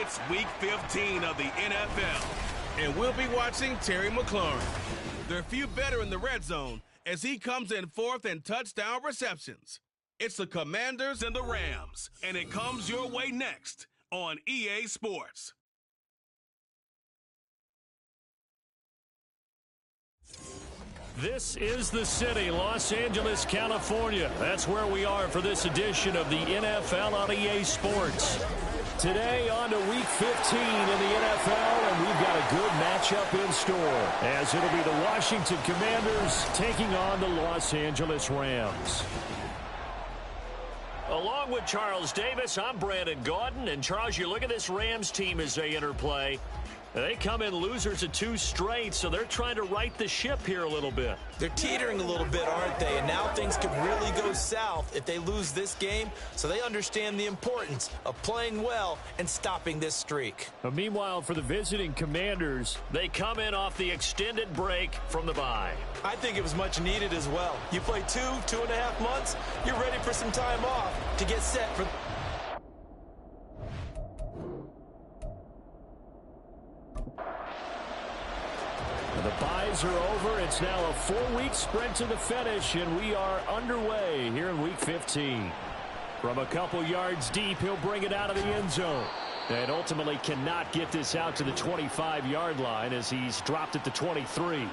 It's Week 15 of the NFL, and we'll be watching Terry McLaurin. There are few better in the red zone as he comes in fourth in touchdown receptions. It's the Commanders and the Rams, and it comes your way next on EA Sports. This is the city, Los Angeles, California. That's where we are for this edition of the NFL on EA Sports. Today on to Week 15 in the NFL, and we've got a good matchup in store, as it'll be the Washington Commanders taking on the Los Angeles Rams. Along with Charles Davis, I'm Brandon Gaudin. And Charles, you look at this Rams team as they interplay. They come in losers of 2 straight, so they're trying to right the ship here a little bit. They're teetering a little bit, aren't they? And now things could really go south if they lose this game, so they understand the importance of playing well and stopping this streak. But meanwhile, for the visiting Commanders, they come in off the extended break from the bye. I think it was much needed as well. You play 2.5 months, you're ready for some time off to get set for... The byes are over. It's now a 4-week sprint to the finish, and we are underway here in Week 15. From a couple yards deep, he'll bring it out of the end zone. And ultimately cannot get this out to the 25-yard line as he's dropped it to 23.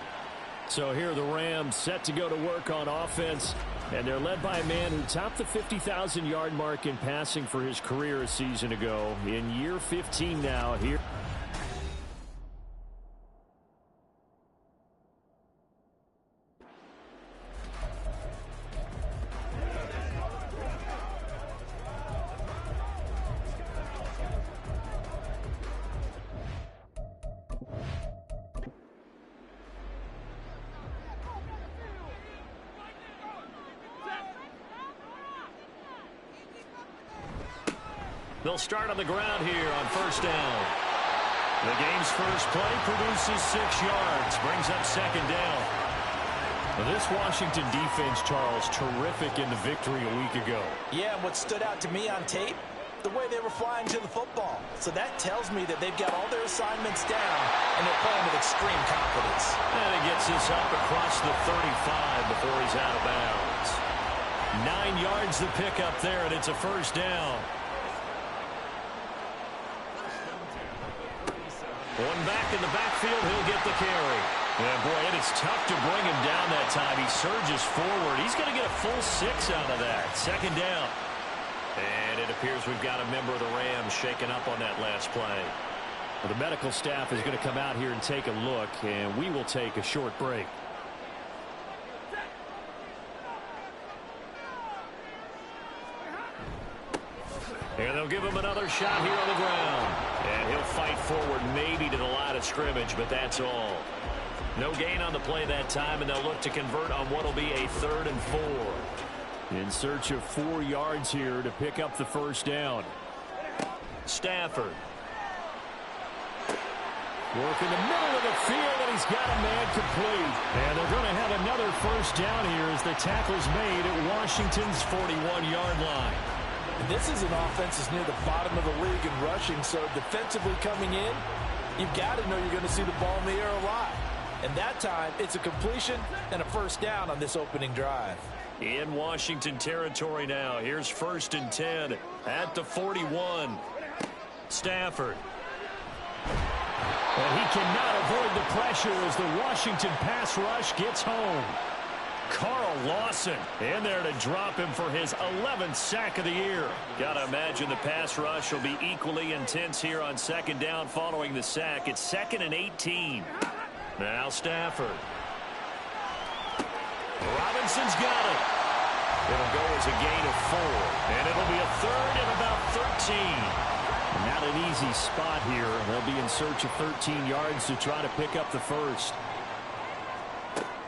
So here are the Rams set to go to work on offense. And they're led by a man who topped the 50,000-yard mark in passing for his career a season ago. In year 15 now here. They'll start on the ground here on first down. The game's first play produces 6 yards, brings up second down. This Washington defense, Charles, terrific in the victory a week ago. Yeah, and what stood out to me on tape, the way they were flying to the football. So that tells me that they've got all their assignments down, and they're playing with extreme confidence. And he gets this up across the 35 before he's out of bounds. 9 yards the pickup there, and it's a first down. One back in the backfield, he'll get the carry. And boy, it is tough to bring him down that time. He surges forward. He's going to get a full 6 out of that. Second down. And it appears we've got a member of the Rams shaking up on that last play. Well, the medical staff is going to come out here and take a look, and we will take a short break. And they'll give him another shot here on the ground. And he'll fight forward maybe to the line of scrimmage, but that's all. No gain on the play that time, and they'll look to convert on what will be a 3rd and 4. In search of 4 yards here to pick up the first down. Stafford. Work in the middle of the field, and he's got a man complete. And they're going to have another first down here as the tackle's made at Washington's 41-yard line. This is an offense that's near the bottom of the league in rushing, so defensively coming in, you've got to know you're going to see the ball in the air a lot. And that time, it's a completion and a first down on this opening drive. In Washington territory now. Here's 1st and 10 at the 41. Stafford. And he cannot avoid the pressure as the Washington pass rush gets home. Carl Lawson in there to drop him for his 11th sack of the year. Got to imagine the pass rush will be equally intense here on second down following the sack. It's 2nd and 18. Now Stafford. Robinson's got it. It'll go as a gain of 4. And it'll be a 3rd and about 13. Not an easy spot here. They'll be in search of 13 yards to try to pick up the first.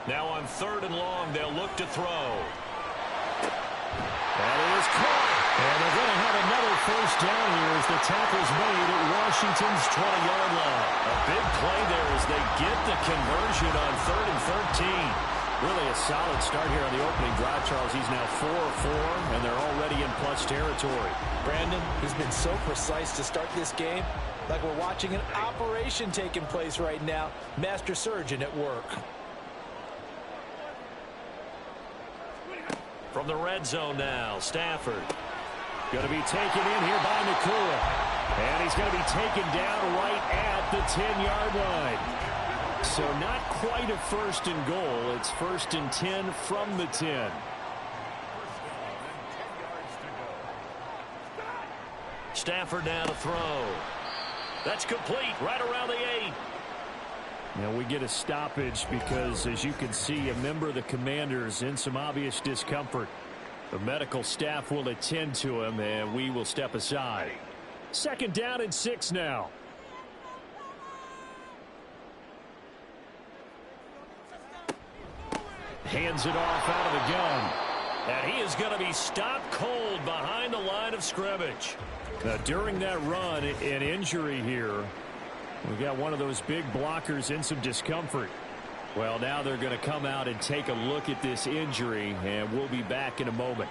Now on 3rd and long, they'll look to throw. That is caught. And they're going to have another first down here as the tackle's made at Washington's 20-yard line. A big play there as they get the conversion on 3rd and 13. Really a solid start here on the opening drive, Charles. He's now 4 of 4, and they're already in plus territory. Brandon, he's been so precise to start this game, like we're watching an operation taking place right now. Master surgeon at work. From the red zone now, Stafford. Going to be taken in here by Nakua. And he's going to be taken down right at the 10-yard line. So not quite a first and goal. It's first and 10 from the 10. Stafford now to throw. That's complete right around the 8. Now we get a stoppage because, as you can see, a member of the Commanders in some obvious discomfort. The medical staff will attend to him, and we will step aside. Second down and 6 now. Hands it off out of the gun. And he is going to be stopped cold behind the line of scrimmage. Now, during that run, an injury here. We got one of those big blockers in some discomfort. Well, now they're going to come out and take a look at this injury, and we'll be back in a moment.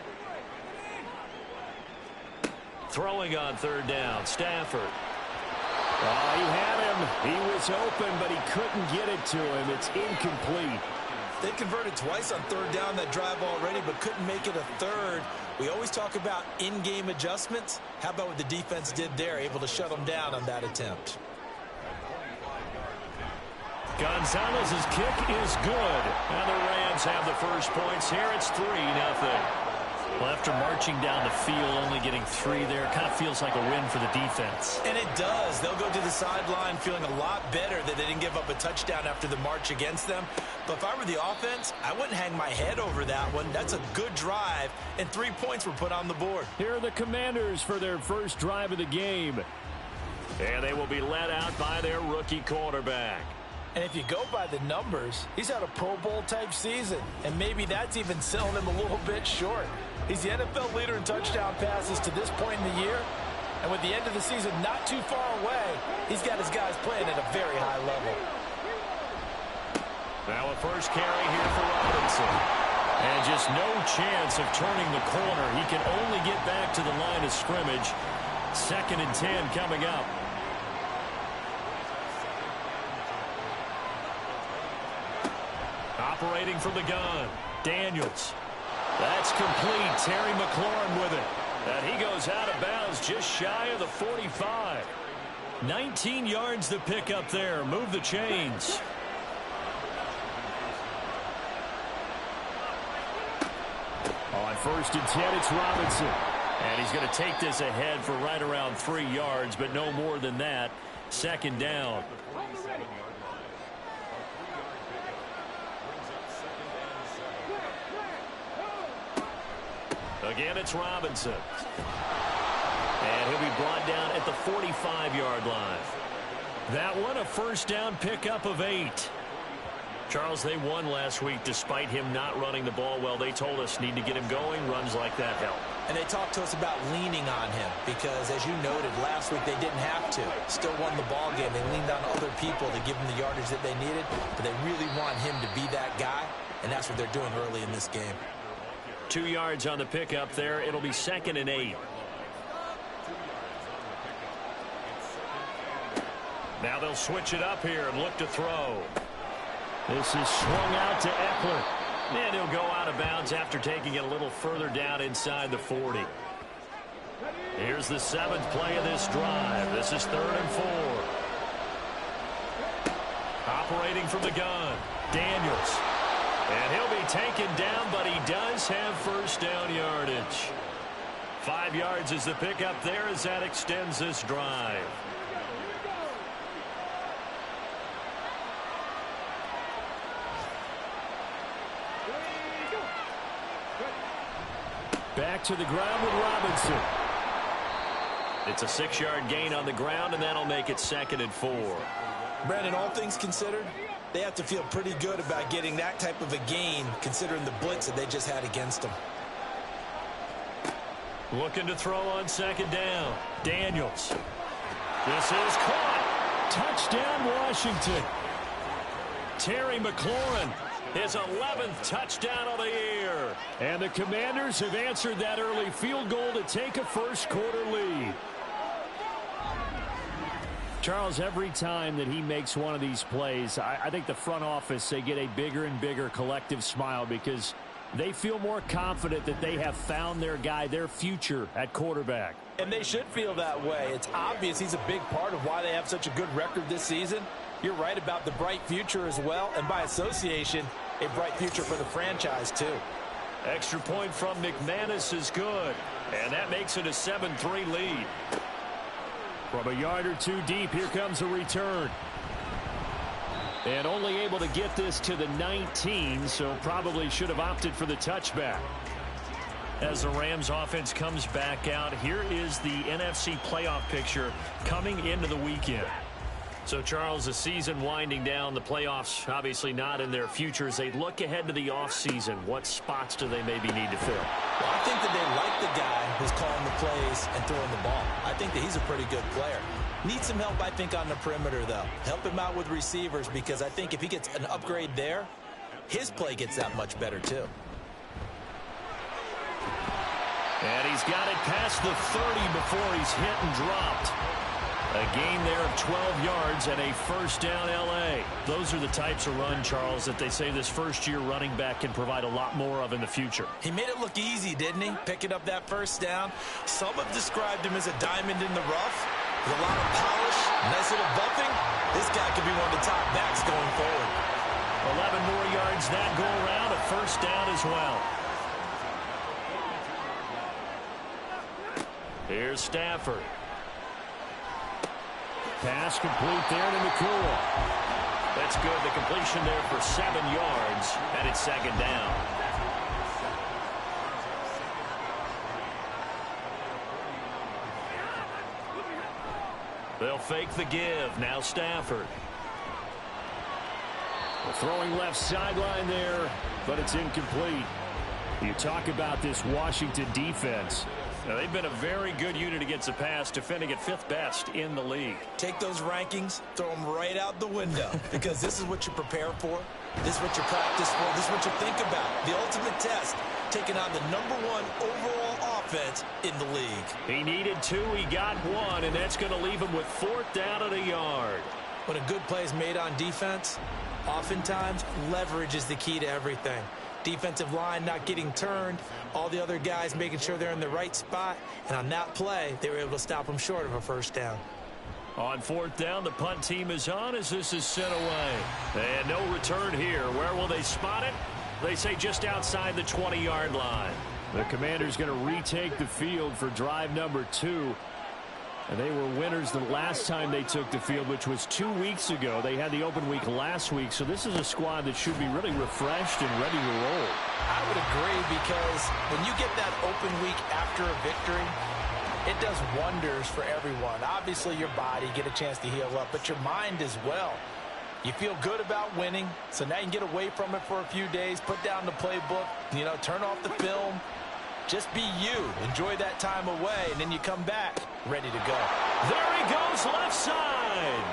Throwing on third down, Stafford. Oh, he had him. He was open, but he couldn't get it to him. It's incomplete. They converted twice on third down that drive already, but couldn't make it a third. We always talk about in-game adjustments. How about what the defense did there, able to shut them down on that attempt? Gonzalez's kick is good. And the Rams have the first points here. It's 3-0. Well, after marching down the field, only getting 3 there, kind of feels like a win for the defense. And it does. They'll go to the sideline feeling a lot better that they didn't give up a touchdown after the march against them. But if I were the offense, I wouldn't hang my head over that one. That's a good drive, and 3 points were put on the board. Here are the Commanders for their first drive of the game. And they will be led out by their rookie quarterback. And if you go by the numbers, he's had a Pro Bowl-type season, and maybe that's even selling him a little bit short. He's the NFL leader in touchdown passes to this point in the year, and with the end of the season not too far away, he's got his guys playing at a very high level. Now a first carry here for Robinson. And just no chance of turning the corner. He can only get back to the line of scrimmage. 2nd and 10 coming up. Operating from the gun, Daniels. That's complete. Terry McLaurin with it. And he goes out of bounds just shy of the 45. 19 yards to pick up there. Move the chains. On 1st and 10, it's Robinson. And he's going to take this ahead for right around 3 yards, but no more than that. 2nd down. Again, it's Robinson. And he'll be brought down at the 45-yard line. That one, a first down pickup of 8. Charles, they won last week despite him not running the ball well. They told us need to get him going. Runs like that help. And they talked to us about leaning on him because, as you noted, last week they didn't have to. Still won the ball game. They leaned on other people to give them the yardage that they needed, but they really want him to be that guy, and that's what they're doing early in this game. 2 yards on the pickup there. It'll be 2nd and 8. Now they'll switch it up here and look to throw. This is swung out to Eckler. And he'll go out of bounds after taking it a little further down inside the 40. Here's the 7th play of this drive. This is 3rd and 4. Operating from the gun, Daniels. And he'll be taken down, but he does have first down yardage. 5 yards is the pickup there as that extends this drive. Back to the ground with Robinson. It's a 6-yard gain on the ground, and that'll make it 2nd and 4. Brandon, all things considered, they have to feel pretty good about getting that type of a gain, considering the blitz that they just had against them. Looking to throw on 2nd down. Daniels. This is caught. Touchdown, Washington. Terry McLaurin. His 11th touchdown of the year. And the Commanders have answered that early field goal to take a first-quarter lead. Charles, every time that he makes one of these plays, I think the front office, they get a bigger and bigger collective smile because they feel more confident that they have found their guy, their future at quarterback. And they should feel that way. It's obvious he's a big part of why they have such a good record this season. You're right about the bright future as well, and by association, a bright future for the franchise too. Extra point from McManus is good, and that makes it a 7-3 lead. From a yard or two deep, here comes a return. And only able to get this to the 19, so probably should have opted for the touchback. As the Rams offense comes back out, here is the NFC playoff picture coming into the weekend. So, Charles, the season winding down, the playoffs obviously not in their future. As they look ahead to the offseason, what spots do they maybe need to fill? Well, I think that they like the guy who's calling the plays and throwing the ball. I think that he's a pretty good player. Needs some help, I think, on the perimeter, though. Help him out with receivers because I think if he gets an upgrade there, his play gets that much better, too. And he's got it past the 30 before he's hit and dropped. A gain there of 12 yards and a first down L.A. Those are the types of run, Charles, that they say this first-year running back can provide a lot more of in the future. He made it look easy, didn't he? Picking up that first down. Some have described him as a diamond in the rough. With a lot of polish, nice little bumping. This guy could be one of the top backs going forward. 11 more yards that go around, a first down as well. Here's Stafford. Pass complete there to McCool. That's good. The completion there for 7 yards, and it's second down. They'll fake the give. Now Stafford. Throwing left sideline there, but it's incomplete. You talk about this Washington defense. Now, they've been a very good unit against the pass, defending at 5th best in the league. Take those rankings, throw them right out the window, because this is what you prepare for. This is what you practice for. This is what you think about. The ultimate test, taking on the #1 overall offense in the league. He needed 2, he got 1, and that's going to leave him with 4th down and a yard. When a good play is made on defense, oftentimes leverage is the key to everything. Defensive line not getting turned, all the other guys making sure they're in the right spot, and on that play, they were able to stop them short of a first down. On 4th down, the punt team is on as this is sent away. And no return here. Where will they spot it? They say just outside the 20-yard line. The Commanders going to retake the field for drive number 2. And they were winners the last time they took the field, which was 2 weeks ago. They had the open week last week, so this is a squad that should be really refreshed and ready to roll. I would agree, because when you get that open week after a victory, it does wonders for everyone. Obviously, your body, get a chance to heal up, but your mind as well. You feel good about winning, so now you can get away from it for a few days, put down the playbook, turn off the film. Just be you. Enjoy that time away, and then you come back ready to go. There he goes, left side.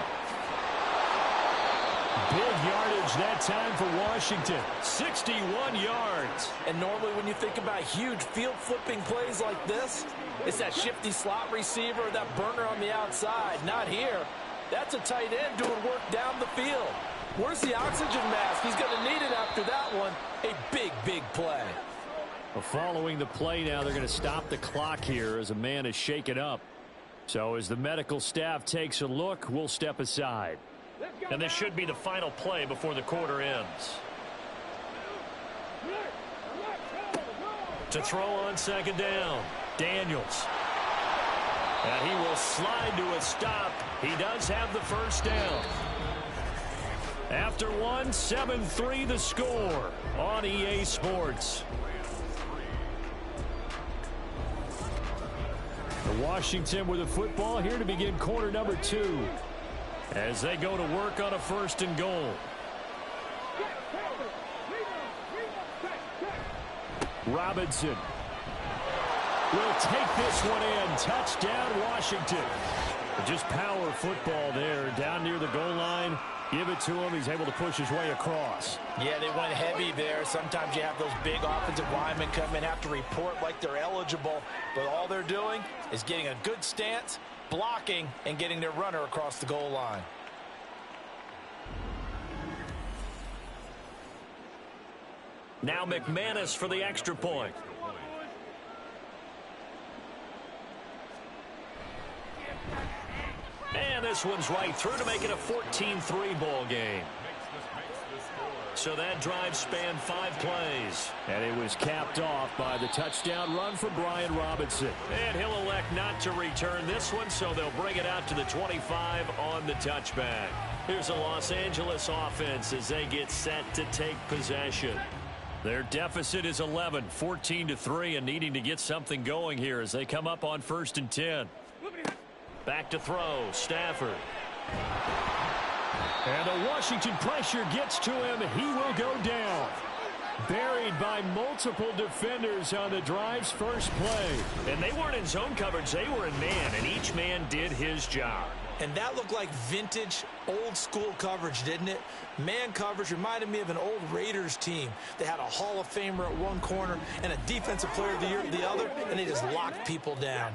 Big yardage that time for Washington. 61 yards. And normally when you think about huge field-flipping plays like this, it's that shifty slot receiver, that burner on the outside. Not here. That's a tight end doing work down the field. Where's the oxygen mask? He's going to need it after that one. A big, big play. Well, following the play now, they're going to stop the clock here as a man is shaken up. So as the medical staff takes a look, we'll step aside. And this should be the final play before the quarter ends. To throw on second down, Daniels. And he will slide to a stop. He does have the first down. After one, 7-3 the score on EA Sports. Washington with the football here to begin quarter number 2 as they go to work on a 1st and goal. Robinson will take this one in. Touchdown, Washington. Just power football there, down near the goal line. Give it to him. He's able to push his way across. Yeah, they went heavy there. Sometimes you have those big offensive linemen come in, have to report like they're eligible. But all they're doing is getting a good stance, blocking, and getting their runner across the goal line. Now McManus for the extra point. And this one's right through to make it a 14-3 ball game. So that drive spanned 5 plays. And it was capped off by the touchdown run for Brian Robinson. And he'll elect not to return this one, so they'll bring it out to the 25 on the touchback. Here's a Los Angeles offense as they get set to take possession. Their deficit is 11, 14-3, and needing to get something going here as they come up on 1st and 10. Back to throw, Stafford. And the Washington pressure gets to him. He will go down. Buried by multiple defenders on the drive's first play. And they weren't in zone coverage. They were in man, and each man did his job. And that looked like vintage, old-school coverage, didn't it? Man coverage reminded me of an old Raiders team. They had a Hall of Famer at one corner and a Defensive Player of the Year at the other, and they just locked people down.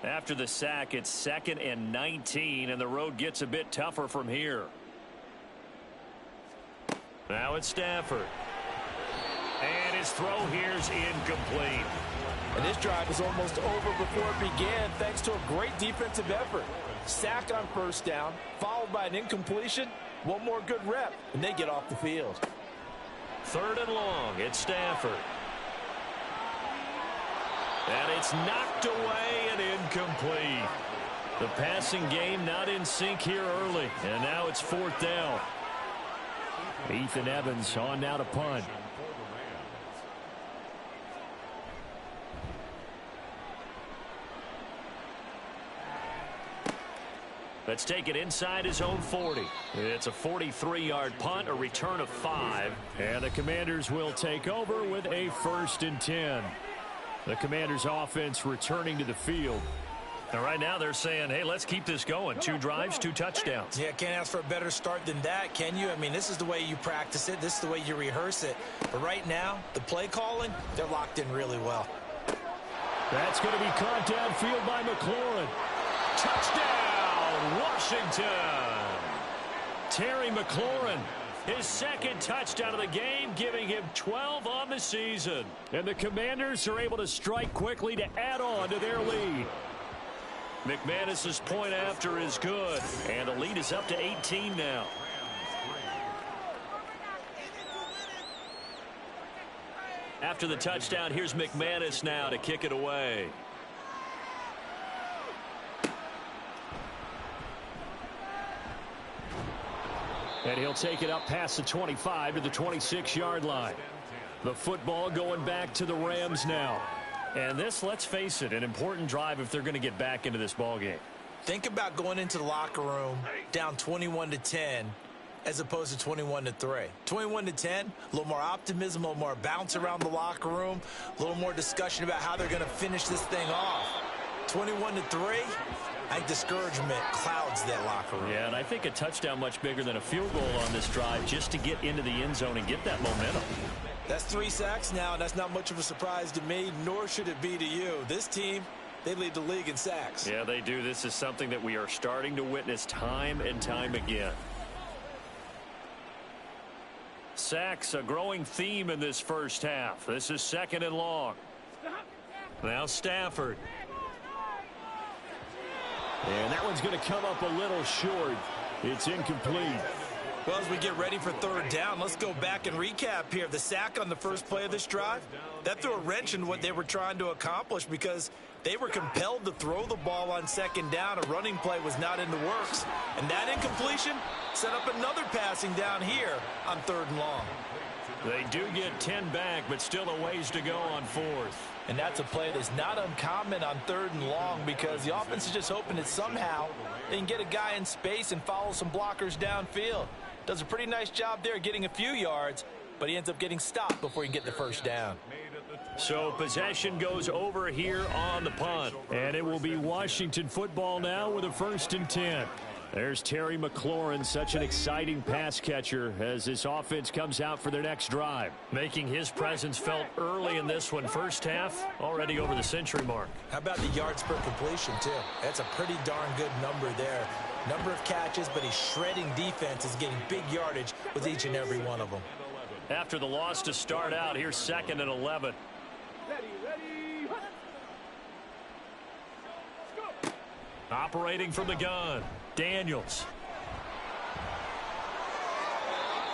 After the sack, it's 2nd and 19, and the road gets a bit tougher from here. Now it's Stafford. And his throw here's incomplete. And this drive is almost over before it began thanks to a great defensive effort. Sack on 1st down, followed by an incompletion. One more good rep, and they get off the field. 3rd and long, it's Stafford. And it's knocked away and incomplete. The passing game not in sync here early, and now it's 4th down. Ethan Evans on now to punt. Let's take it inside his own 40. It's a 43-yard punt, a return of 5. And the Commanders will take over with a 1st and 10. The Commanders' offense returning to the field. And right now they're saying, hey, let's keep this going. 2 drives, 2 touchdowns. Yeah, can't ask for a better start than that, can you? I mean, this is the way you practice it. This is the way you rehearse it. But right now, the play calling, they're locked in really well. That's going to be caught downfield by McLaurin. Touchdown, Washington. Terry McLaurin. His 2nd touchdown of the game, giving him 12 on the season. And the Commanders are able to strike quickly to add on to their lead. McManus's point after is good, and the lead is up to 18 now. After the touchdown, here's McManus now to kick it away. And he'll take it up past the 25 to the 26-yard line. The football going back to the Rams now. And this, let's face it, an important drive if they're going to get back into this ballgame. Think about going into the locker room down 21-10 as opposed to 21-3. 21-10, a little more optimism, a little more bounce around the locker room, a little more discussion about how they're going to finish this thing off. 21-3, I think discouragement clouds that locker room. Yeah, and I think a touchdown much bigger than a field goal on this drive just to get into the end zone and get that momentum. That's 3 sacks now, and that's not much of a surprise to me, nor should it be to you. This team, they lead the league in sacks. Yeah, they do. This is something that we are starting to witness time and time again. Sacks, a growing theme in this first half. This is 2nd and long. Now Stafford. And that one's going to come up a little short. It's incomplete. Well, as we get ready for 3rd down, let's go back and recap here. The sack on the first play of this drive, that threw a wrench in what they were trying to accomplish because they were compelled to throw the ball on 2nd down. A running play was not in the works. And that incompletion set up another passing down here on 3rd and long. They do get 10 back, but still a ways to go on 4th. And that's a play that's not uncommon on 3rd and long because the offense is just hoping that somehow they can get a guy in space and follow some blockers downfield. Does a pretty nice job there getting a few yards, but he ends up getting stopped before he can get the 1st down. So possession goes over here on the punt. And it will be Washington football now with a 1st and 10. There's Terry McLaurin, such an exciting pass catcher as this offense comes out for their next drive. Making his presence felt early in this one. First half, already over the century mark. How about the yards per completion, too? That's a pretty darn good number there. Number of catches, but he's shredding defenses, getting big yardage with each and every one of them. After the loss to start out, here's 2nd and 11. Operating from the gun, Daniels.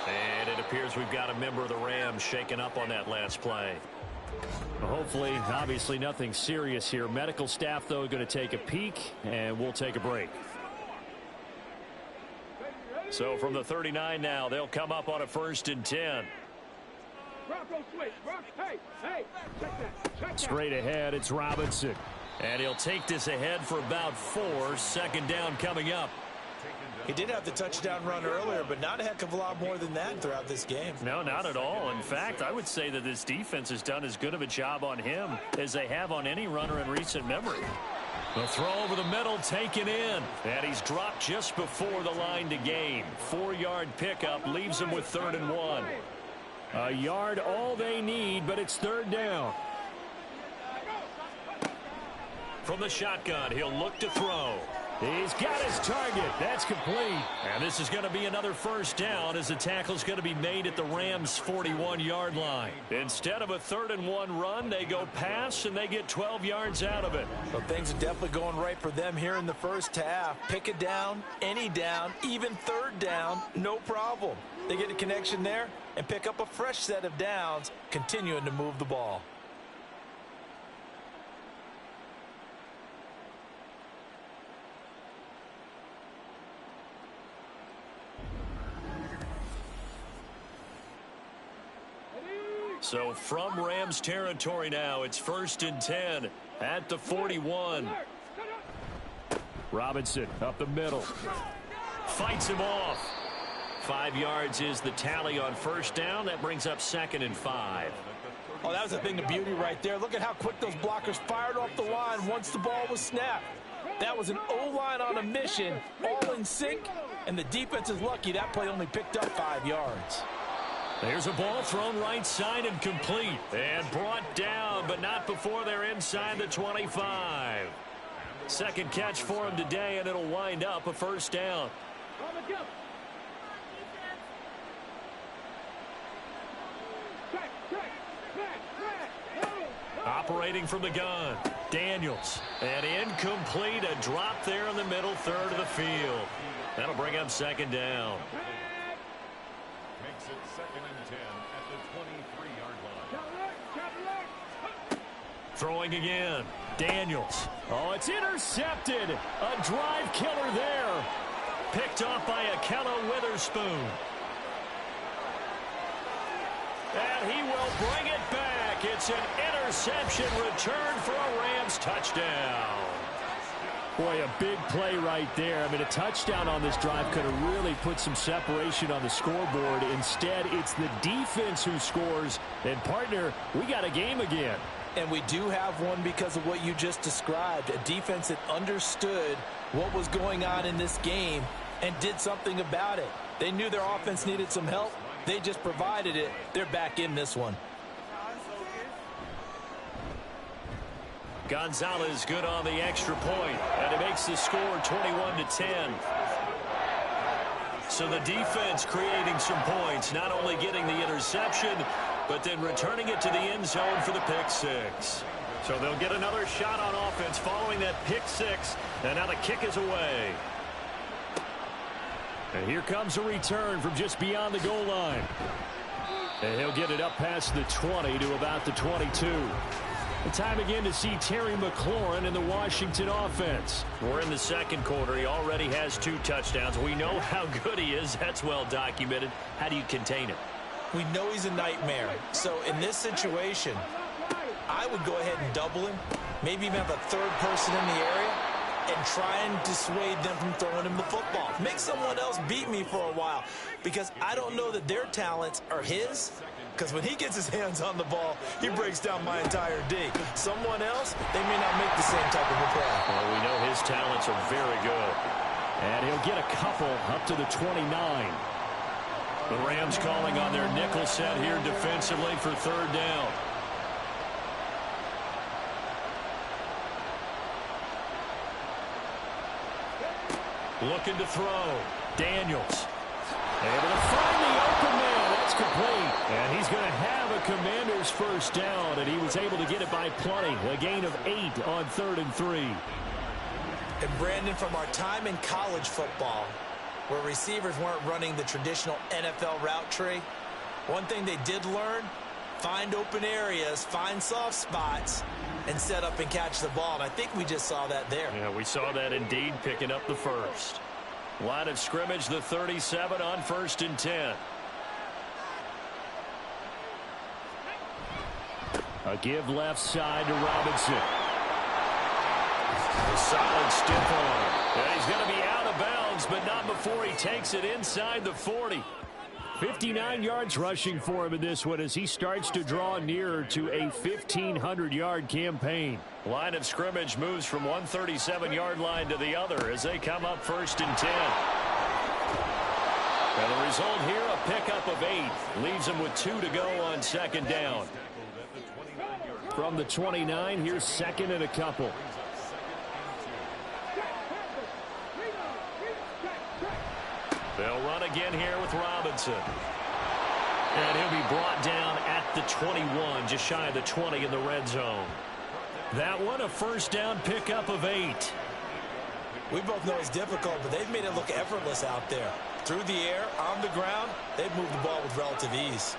And it appears we've got a member of the Rams shaken up on that last play. Hopefully, obviously nothing serious here. Medical staff, though, going to take a peek, and we'll take a break. So from the 39 now, they'll come up on a 1st and 10. Straight ahead, it's Robinson. And he'll take this ahead for about 4. 2nd down coming up. He did have the touchdown run earlier, but not a heck of a lot more than that throughout this game. No, not at all. In fact, I would say that this defense has done as good of a job on him as they have on any runner in recent memory. The throw over the middle taken in. And he's dropped just before the line to gain. 4-yard pickup leaves him with 3rd and 1. A yard all they need, but it's 3rd down. From the shotgun, he'll look to throw. He's got his target. That's complete. And this is going to be another 1st down as the tackle's going to be made at the Rams' 41-yard line. Instead of a 3rd and 1 run, they go pass, and they get 12 yards out of it. Well, things are definitely going right for them here in the first half. Pick a down, any down, even 3rd down, no problem. They get a connection there and pick up a fresh set of downs, continuing to move the ball. So from Rams territory now, it's 1st and 10 at the 41. Robinson up the middle. Fights him off. 5 yards is the tally on 1st down. That brings up 2nd and 5. Oh, that was a thing of beauty right there. Look at how quick those blockers fired off the line once the ball was snapped. That was an O-line on a mission, all in sync, and the defense is lucky that play only picked up 5 yards. There's a ball thrown right side and complete. And brought down, but not before they're inside the 25. 2nd catch for him today, and it'll wind up a 1st down. Operating from the gun, Daniels. And incomplete, a drop there in the middle 3rd of the field. That'll bring up 2nd down. Makes it 2nd and 10 at the 23-yard line. Throwing again, Daniels. Oh, it's intercepted. A drive killer there. Picked off by Akello Witherspoon. And he will bring it back. It's an interception return for a Rams touchdown. Boy, a big play right there. I mean, a touchdown on this drive could have really put some separation on the scoreboard. Instead, it's the defense who scores. And, partner, we got a game again. And we do have one because of what you just described. A defense that understood what was going on in this game and did something about it. They knew their offense needed some help. They just provided it. They're back in this one. Gonzalez good on the extra point, and it makes the score 21-10. So the defense creating some points, not only getting the interception, but then returning it to the end zone for the pick six. So they'll get another shot on offense following that pick six, and now the kick is away. And here comes a return from just beyond the goal line. And he'll get it up past the 20 to about the 22. The time again to see Terry McLaurin in the Washington offense. We're in the second quarter. He already has 2 touchdowns. We know how good he is. That's well documented. How do you contain it? We know he's a nightmare. So in this situation, I would go ahead and double him. Maybe even have a third person in the area and try and dissuade them from throwing him the football. Make someone else beat me for a while, because I don't know that their talents are his. Because when he gets his hands on the ball, he breaks down my entire D. Someone else, they may not make the same type of a play. Well, we know his talents are very good. And he'll get a couple up to the 29. The Rams calling on their nickel set here defensively for third down. Looking to throw. Daniels. Able to find the open man. That's complete. And he's going to have a Commander's first down, and he was able to get it by plenty. A gain of 8 on 3rd and 3. And Brandon, from our time in college football, where receivers weren't running the traditional NFL route tree, one thing they did learn, find open areas, find soft spots, and set up and catch the ball. And I think we just saw that there. Yeah, we saw that indeed, picking up the first. Line of scrimmage, the 37 on 1st and 10. A give left side to Robinson. A solid stiff arm. And he's going to be out of bounds, but not before he takes it inside the 40. 59 yards rushing for him in this one as he starts to draw nearer to a 1,500-yard campaign. Line of scrimmage moves from one 37-yard line to the other as they come up 1st and 10. And the result here, a pickup of 8. Leaves them with 2 to go on 2nd down. From the 29, here's 2nd and a couple. They'll run again here with Robinson. And he'll be brought down at the 21, just shy of the 20 in the red zone. That one, a 1st down pickup of 8. We both know it's difficult, but they've made it look effortless out there. Through the air, on the ground, they've moved the ball with relative ease.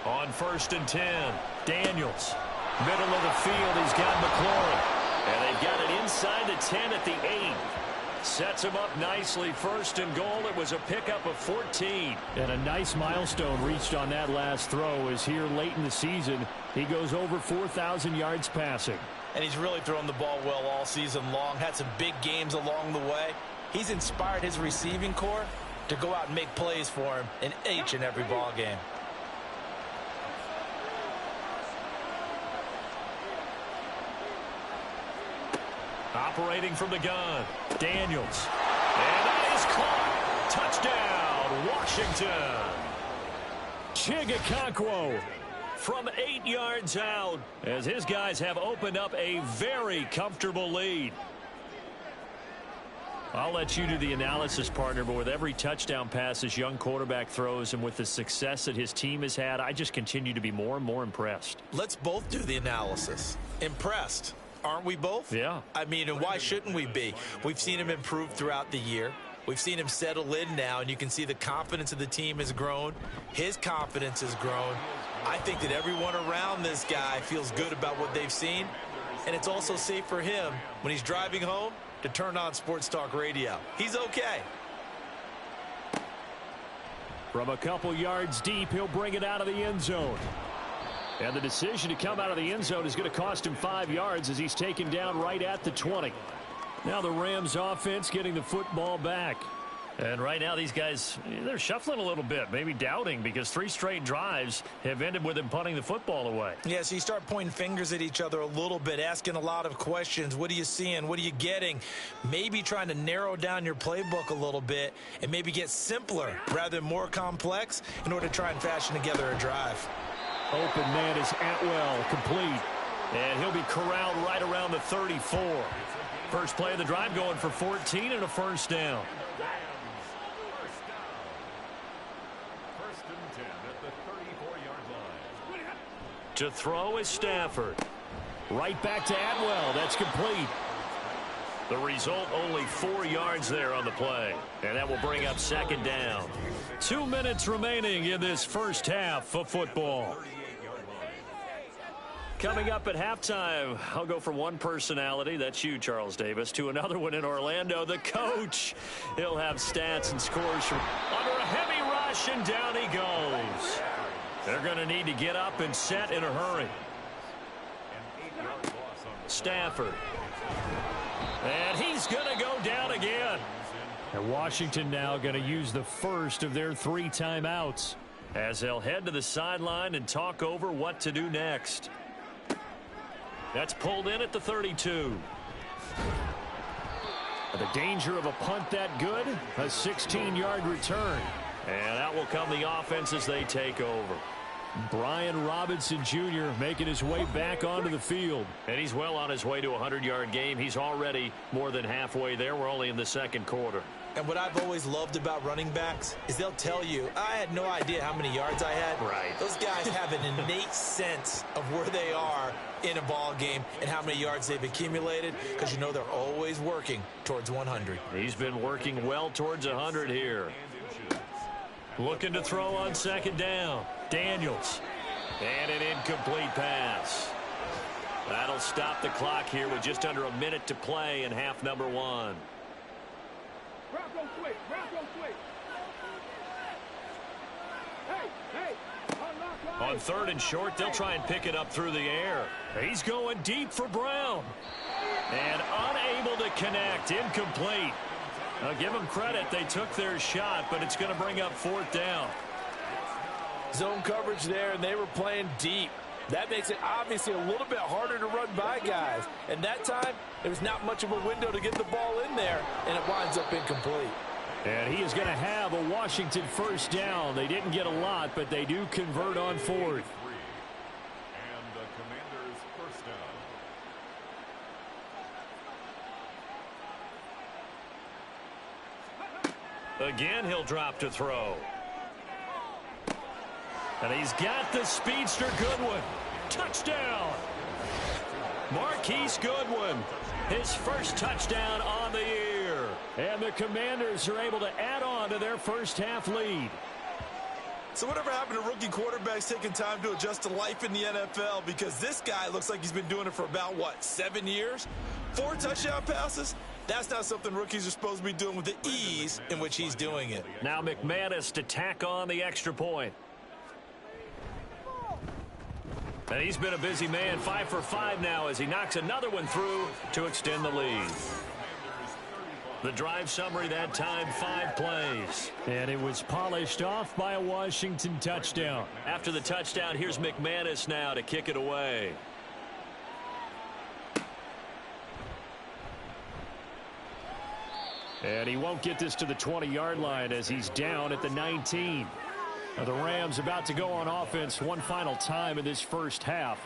On 1st and 10, Daniels. Middle of the field, he's got McLaurin. And they've got it inside the 10 at the 8. Sets him up nicely. 1st and goal. It was a pickup of 14. And a nice milestone reached on that last throw as here late in the season, he goes over 4,000 yards passing. And he's really thrown the ball well all season long. Had some big games along the way. He's inspired his receiving corps to go out and make plays for him in each and every ball game. Operating from the gun, Daniels. And that is caught. Touchdown, Washington. Chigakakwo from 8 yards out as his guys have opened up a very comfortable lead. I'll let you do the analysis, partner, but with every touchdown pass this young quarterback throws and with the success that his team has had, I just continue to be more and more impressed. Let's both do the analysis. Impressed. Aren't we both? Yeah. I mean, and why shouldn't we be? We've seen him improve throughout the year. We've seen him settle in now, and you can see the confidence of the team has grown. His confidence has grown. I think that everyone around this guy feels good about what they've seen, and it's also safe for him when he's driving home to turn on Sports Talk Radio. He's okay. From a couple yards deep, he'll bring it out of the end zone. And the decision to come out of the end zone is going to cost him 5 yards as he's taken down right at the 20. Now the Rams offense getting the football back. And right now these guys, they're shuffling a little bit, maybe doubting, because 3 straight drives have ended with them punting the football away. Yeah, so you start pointing fingers at each other a little bit, asking a lot of questions. What are you seeing? What are you getting? Maybe trying to narrow down your playbook a little bit and maybe get simpler rather than more complex in order to try and fashion together a drive. Open man is Atwell, complete. And he'll be corralled right around the 34. First play of the drive going for 14 and a 1st down. To throw is Stafford. Right back to Atwell. That's complete. The result, only 4 yards there on the play. And that will bring up 2nd down. 2 minutes remaining in this first half of football. Coming up at halftime, I'll go from one personality, that's you, Charles Davis, to another one in Orlando, the coach. He'll have stats and scores from under a heavy rush, and down he goes. They're going to need to get up and set in a hurry. Stafford. And he's going to go down again. And Washington now going to use the first of their 3 timeouts as they'll head to the sideline and talk over what to do next. That's pulled in at the 32. The danger of a punt that good, a 16-yard return. And out will come the offense as they take over. Brian Robinson Jr. making his way back onto the field. And he's well on his way to a 100-yard game. He's already more than halfway there. We're only in the second quarter. And what I've always loved about running backs is they'll tell you, I had no idea how many yards I had. Right. Those guys have an innate sense of where they are in a ball game and how many yards they've accumulated, because you know they're always working towards 100. He's been working well towards 100 here. Looking to throw on second down. Daniels. And an incomplete pass. That'll stop the clock here with just under a minute to play in half number 1. On 3rd and short, they'll try and pick it up through the air. He's going deep for Brown. And unable to connect. Incomplete. I'll give them credit. They took their shot, but it's going to bring up 4th down. Zone coverage there, and they were playing deep. That makes it obviously a little bit harder to run by guys. And that time, there was not much of a window to get the ball in there, and it winds up incomplete. And he is going to have a Washington first down. They didn't get a lot, but they do convert on 4th. And the Commanders' first down. Again, he'll drop to throw. And he's got the speedster Goodwin. Touchdown! Marquise Goodwin, his first touchdown on the year. And the Commanders are able to add on to their first half lead. So whatever happened to rookie quarterbacks taking time to adjust to life in the NFL? Because this guy looks like he's been doing it for about, 7 years? 4 touchdown passes? That's not something rookies are supposed to be doing with the ease in which he's doing it. Now McManus to tack on the extra point. And he's been a busy man, 5 for 5 now as he knocks another one through to extend the lead. The drive summary that time, 5 plays. And it was polished off by a Washington touchdown. After the touchdown, here's McManus now to kick it away. And he won't get this to the 20-yard line as he's down at the 19. Now the Rams about to go on offense one final time in this first half.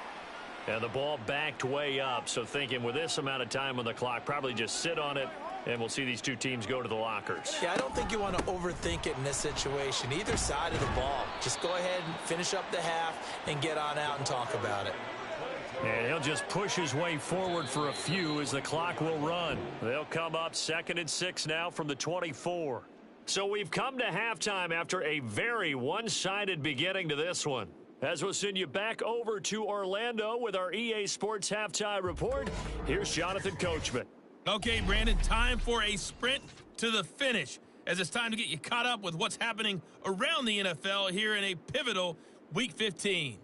And the ball backed way up, so thinking with this amount of time on the clock, probably just sit on it, and we'll see these two teams go to the lockers. Yeah, I don't think you want to overthink it in this situation. Either side of the ball. Just go ahead and finish up the half and get on out and talk about it. And he'll just push his way forward for a few as the clock will run. They'll come up 2nd and 6 now from the 24. So we've come to halftime after a very one-sided beginning to this one. As we'll send you back over to Orlando with our EA Sports Halftime Report, here's Jonathan Coachman. Okay, Brandon, time for a sprint to the finish, as it's time to get you caught up with what's happening around the NFL here in a pivotal Week 15.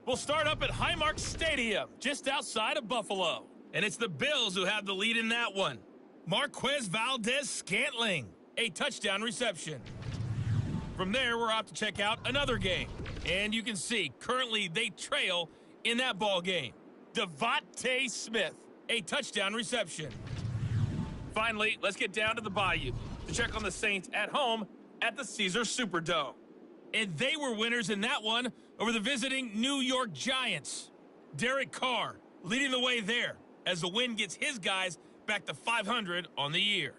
We'll start up at Highmark Stadium, just outside of Buffalo. And it's the Bills who have the lead in that one. Marquez Valdez-Scantling, a touchdown reception. From there, we're off to check out another game. And you can see, currently they trail in that ball game. Devontae Smith, a touchdown reception. Finally, let's get down to the Bayou to check on the Saints at home at the Caesars Superdome. And they were winners in that one over the visiting New York Giants. Derek Carr leading the way there as the win gets his guys back to 500 on the year.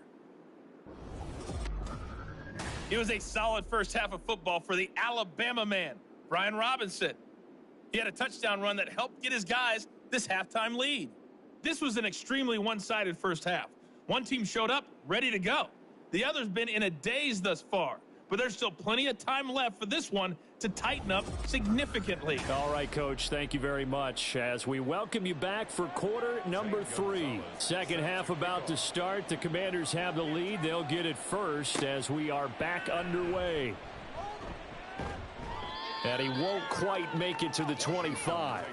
It was a solid first half of football for the Alabama man, Brian Robinson. He had a touchdown run that helped get his guys this halftime lead. This was an extremely one-sided first half. One team showed up ready to go. The other's been in a daze thus far, but there's still plenty of time left for this one to tighten up significantly. All right, Coach, thank you very much. As we welcome you back for quarter number 3. Second half about to start. The Commanders have the lead. They'll get it first as we are back underway. And he won't quite make it to the 25.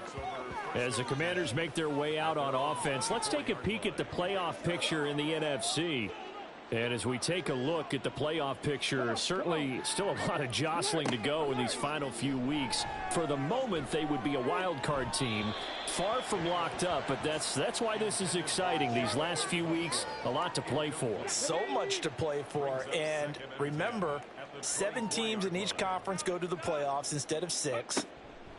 As the Commanders make their way out on offense, let's take a peek at the playoff picture in the NFC. And as we take a look at the playoff picture, certainly still a lot of jostling to go in these final few weeks. For the moment, they would be a wild card team, far from locked up, but that's why this is exciting. These last few weeks, a lot to play for. So much to play for, and remember, 7 teams in each conference go to the playoffs instead of 6.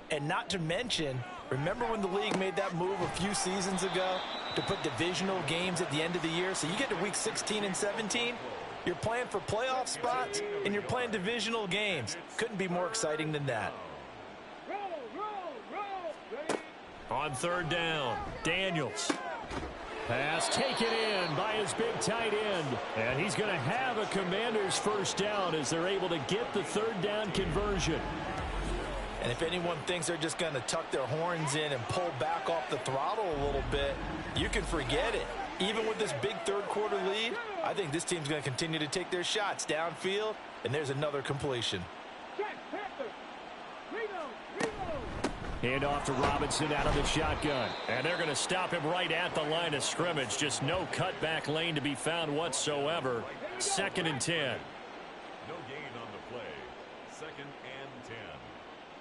And not to mention, remember when the league made that move a few seasons ago to put divisional games at the end of the year? So you get to week 16 and 17, you're playing for playoff spots, and you're playing divisional games. Couldn't be more exciting than that. On third down, Daniels. Pass taken in by his big tight end. And he's going to have a Commanders first down as they're able to get the third down conversion. And if anyone thinks they're just going to tuck their horns in and pull back off the throttle a little bit, you can forget it. Even with this big third-quarter lead, I think this team's going to continue to take their shots downfield, and there's another completion. Hand off to Robinson out of the shotgun. And they're going to stop him right at the line of scrimmage. Just no cutback lane to be found whatsoever. 2nd and 10. No gain on the play. 2nd and 10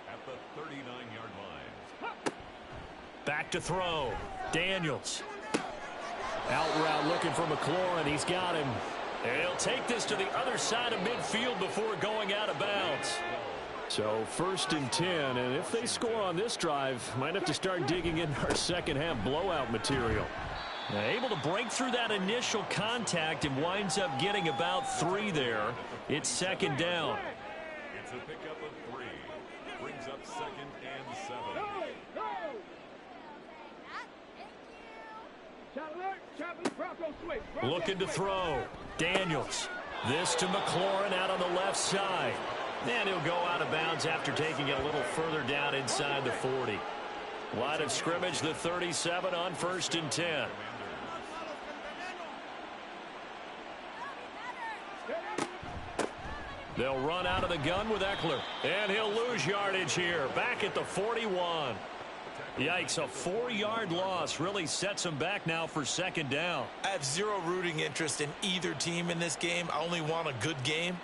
at the 39-yard line. Back to throw. Daniels. Out route looking for McLaurin. He's got him. And he'll take this to the other side of midfield before going out of bounds. So 1st and 10, and if they score on this drive, might have to start digging in our second half blowout material. Able to break through that initial contact and winds up getting about 3 there. It's 2nd down. It's a pickup of 3. Brings up 2nd and 7. Looking to throw. Daniels. This to McLaurin out on the left side. And he'll go out of bounds after taking it a little further down inside the 40. Line of scrimmage, the 37 on 1st and 10. They'll run out of the gun with Eckler. And he'll lose yardage here. Back at the 41. Yikes, a 4-yard loss really sets him back now for 2nd down. I have zero rooting interest in either team in this game. I only want a good game.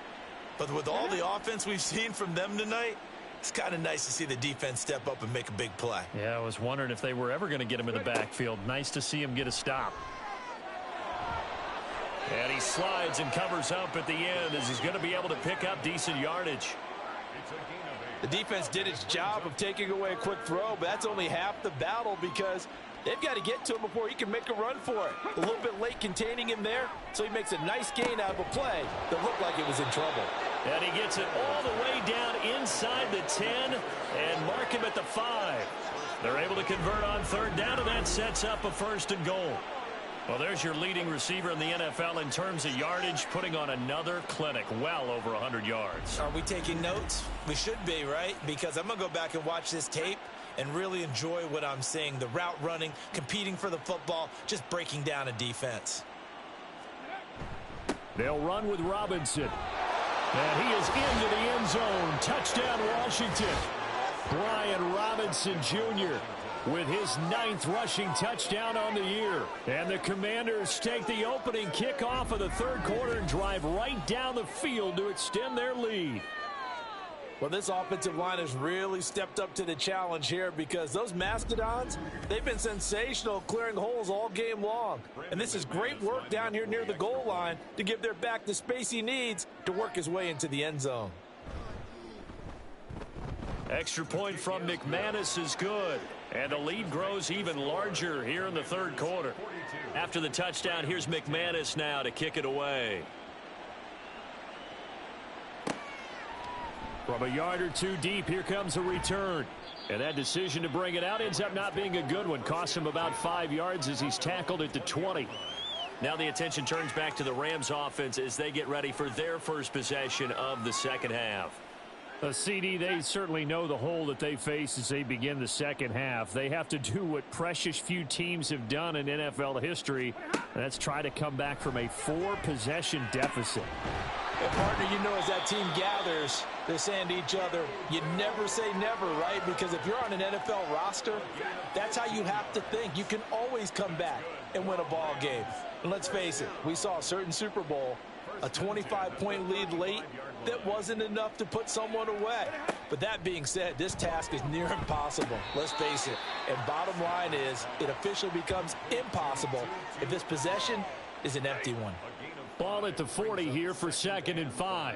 But with all the offense we've seen from them tonight, it's kind of nice to see the defense step up and make a big play. Yeah, I was wondering if they were ever going to get him in the backfield. Nice to see him get a stop. And he slides and covers up at the end as he's going to be able to pick up decent yardage. The defense did its job of taking away a quick throw, but that's only half the battle because they've got to get to him before he can make a run for it. A little bit late containing him there, so he makes a nice gain out of a play that looked like it was in trouble. And he gets it all the way down inside the 10 and mark him at the 5. They're able to convert on 3rd down, and that sets up a 1st and goal. Well, there's your leading receiver in the NFL in terms of yardage, putting on another clinic, well over 100 yards. Are we taking notes? We should be, right? Because I'm going to go back and watch this tape and really enjoy what I'm seeing. The route running, competing for the football, just breaking down a defense. They'll run with Robinson. And he is into the end zone. Touchdown, Washington. Brian Robinson Jr. with his 9th rushing touchdown on the year. And the Commanders take the opening kickoff of the 3rd quarter and drive right down the field to extend their lead. Well, this offensive line has really stepped up to the challenge here because those Mastodons, they've been sensational clearing holes all game long. And this is great work down here near the goal line to give their back the space he needs to work his way into the end zone. Extra point from McManus is good. And the lead grows even larger here in the 3rd quarter. After the touchdown, here's McManus now to kick it away. From a yard or 2 deep, here comes a return. And that decision to bring it out ends up not being a good one. Costs him about 5 yards as he's tackled at the 20. Now the attention turns back to the Rams offense as they get ready for their first possession of the 2nd half. CD, they certainly know the hole that they face as they begin the 2nd half. They have to do what precious few teams have done in NFL history. And that's try to come back from a 4-possession deficit. And partner, you know, as that team gathers, they're saying to each other, you never say never, right? Because if you're on an NFL roster, that's how you have to think. You can always come back and win a ball game. And let's face it, we saw a certain Super Bowl, a 25-point lead late that wasn't enough to put someone away. But that being said, this task is near impossible. Let's face it. And bottom line is, it officially becomes impossible if this possession is an empty one. Ball at the 40 here for 2nd and 5.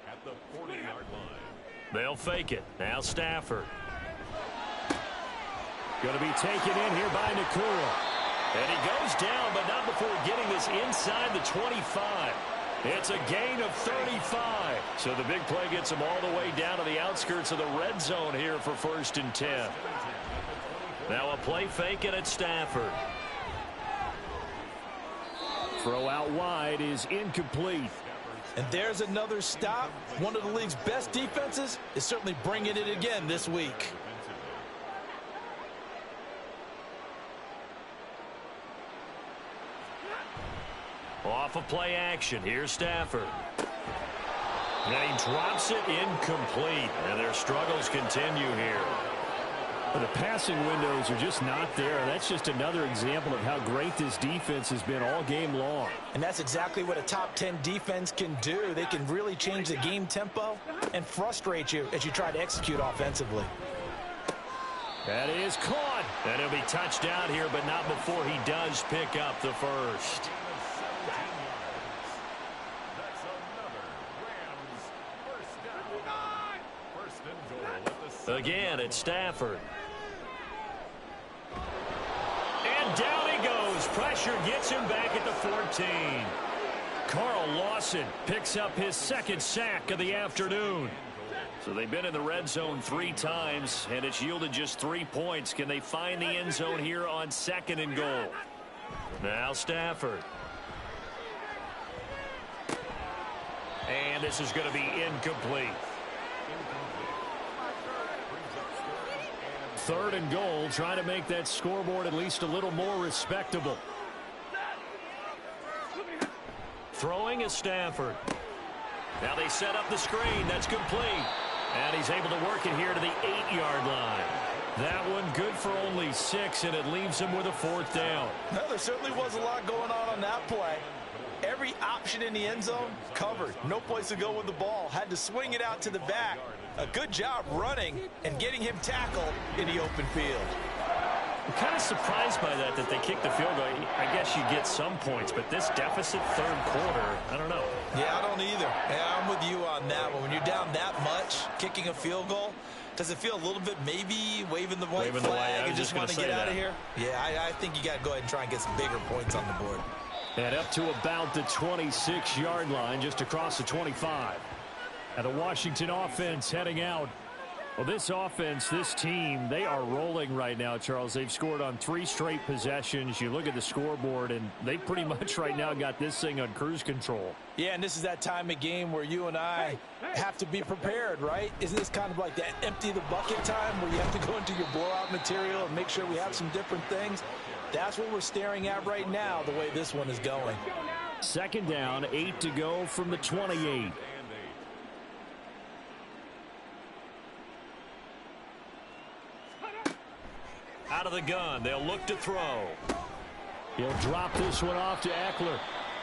At the 40-yard line. They'll fake it. Now Stafford. Going to be taken in here by Nakua. And he goes down, but not before getting this inside the 25. It's a gain of 35. So the big play gets him all the way down to the outskirts of the red zone here for 1st and 10. Now a play fake and it's Stafford. Throw out wide is incomplete. And there's another stop. One of the league's best defenses is certainly bringing it again this week. Off of play action. Here's Stafford. And he drops it incomplete. And their struggles continue here. The passing windows are just not there. That's just another example of how great this defense has been all game long. And that's exactly what a top 10 defense can do. They can really change the game tempo and frustrate you as you try to execute offensively. That is caught. And he'll be touched down here, but not before he does pick up the first. Again, it's Stafford. And down he goes. Pressure gets him back at the 14. Carl Lawson picks up his 2nd sack of the afternoon. So they've been in the red zone 3 times, and it's yielded just 3 points. Can they find the end zone here on 2nd and goal? Now Stafford. And this is going to be incomplete. 3rd and goal, trying to make that scoreboard at least a little more respectable. Throwing is Stafford. Now they set up the screen. That's complete. And he's able to work it here to the 8-yard line. That one good for only 6, and it leaves him with a 4th down. No, there certainly was a lot going on that play. Every option in the end zone covered. No place to go with the ball. Had to swing it out to the back. A good job running and getting him tackled in the open field. I'm kind of surprised by that they kicked the field goal. I guess you get some points, but this deficit 3rd quarter, I don't know. Yeah, I don't either. Yeah, I'm with you on that one. When you're down that much, kicking a field goal, does it feel a little bit maybe waving the white flag and just want to get out of here? Yeah, I think you got to go ahead and try and get some bigger points on the board. And up to about the 26-yard line, just across the 25. And the Washington offense heading out. Well, this offense, this team, they are rolling right now, Charles. They've scored on 3 straight possessions. You look at the scoreboard, and they pretty much right now got this thing on cruise control. Yeah, and this is that time of game where you and I have to be prepared, right? Isn't this kind of like that empty the bucket time where you have to go into your blowout material and make sure we have some different things? That's what we're staring at right now, the way this one is going. 2nd down, 8 to go from the 28. Out of the gun, they'll look to throw. He'll drop this one off to Eckler.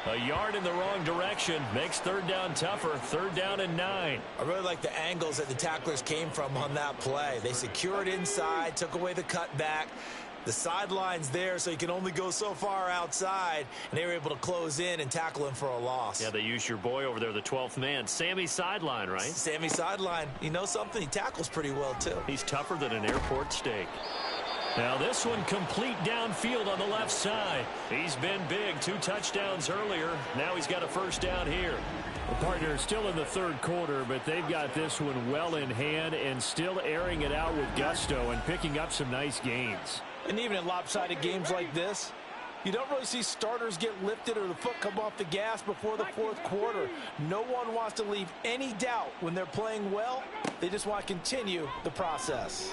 A yard in the wrong direction makes 3rd down tougher. 3rd down and 9. I really like the angles that the tacklers came from on that play. They secured inside, took away the cutback. The sideline's there, so you can only go so far outside, and they were able to close in and tackle him for a loss. Yeah, they used your boy over there, the 12th man. Sammy Sideline, right? Sammy Sideline. You know something? He tackles pretty well, too. He's tougher than an airport steak. Now this one complete downfield on the left side. He's been big. 2 touchdowns earlier. Now he's got a 1st down here. The partner is still in the 3rd quarter, but they've got this one well in hand and still airing it out with gusto and picking up some nice gains. And even in lopsided games like this, you don't really see starters get lifted or the foot come off the gas before the 4th quarter. No one wants to leave any doubt when they're playing well. They just want to continue the process.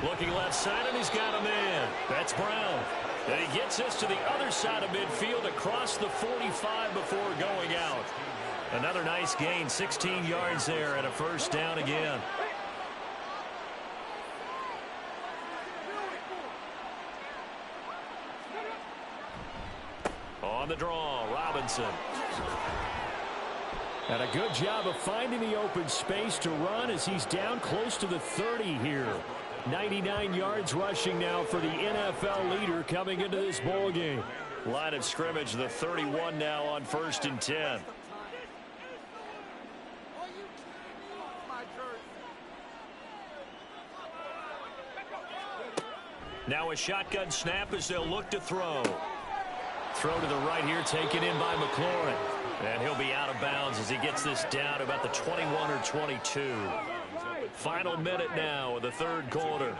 Looking left side, and he's got a man. That's Brown. And he gets this to the other side of midfield across the 45 before going out. Another nice gain, 16 yards there and a first down again. On the draw, Robinson. And a good job of finding the open space to run as he's down close to the 30 here. 99 yards rushing now for the NFL leader coming into this ball game. Line of scrimmage, the 31 now on 1st and 10. Now a shotgun snap as they'll look to throw. Throw to the right here, taken in by McLaurin. And he'll be out of bounds as he gets this down to about the 21 or 22. Final minute now of the third quarter.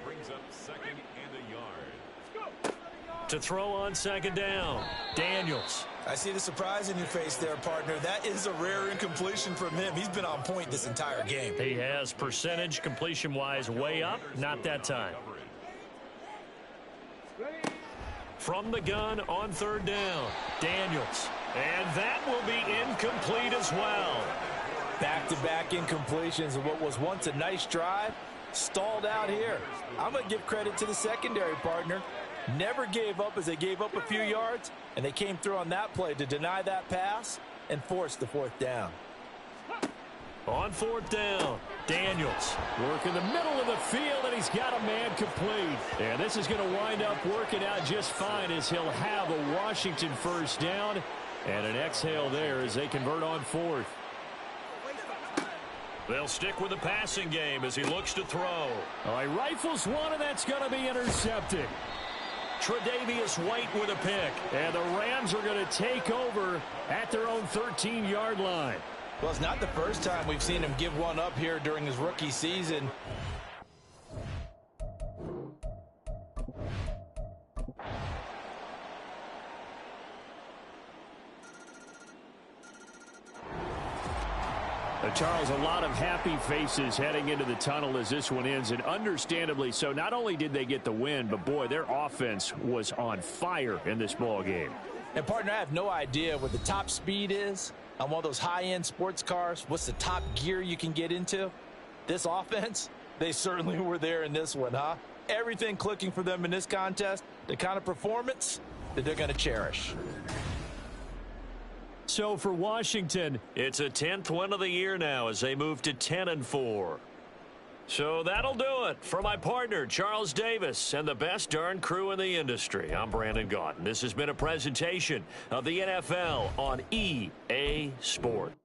Brings up 2nd and a yard. To throw on 2nd down, Daniels. I see the surprise in your face there, partner. That is a rare incompletion from him. He's been on point this entire game. He has percentage completion-wise way up, not that time. From the gun on 3rd down, Daniels. And that will be incomplete as well. Back-to-back incompletions of what was once a nice drive, stalled out here. I'm going to give credit to the secondary, partner. Never gave up as they gave up a few yards, and they came through on that play to deny that pass and force the 4th down. On 4th down, Daniels. Work in the middle of the field, and he's got a man complete. And this is going to wind up working out just fine as he'll have a Washington first down. And an exhale there as they convert on 4th. They'll stick with the passing game as he looks to throw. Oh, he rifles one, and that's going to be intercepted. Tre'Davious White with a pick. And the Rams are going to take over at their own 13-yard line. Well, it's not the first time we've seen him give one up here during his rookie season. Charles, a lot of happy faces heading into the tunnel as this one ends, and understandably so. Not only did they get the win, but boy, their offense was on fire in this ball game. And partner, I have no idea what the top speed is on one of those high-end sports cars. What's the top gear you can get into? This offense, they certainly were there in this one, huh? Everything clicking for them in this contest, the kind of performance that they're going to cherish. So for Washington, it's a 10th win of the year now as they move to 10-4. So that'll do it for my partner, Charles Davis, and the best darn crew in the industry. I'm Brandon Gaudin. This has been a presentation of the NFL on EA Sports.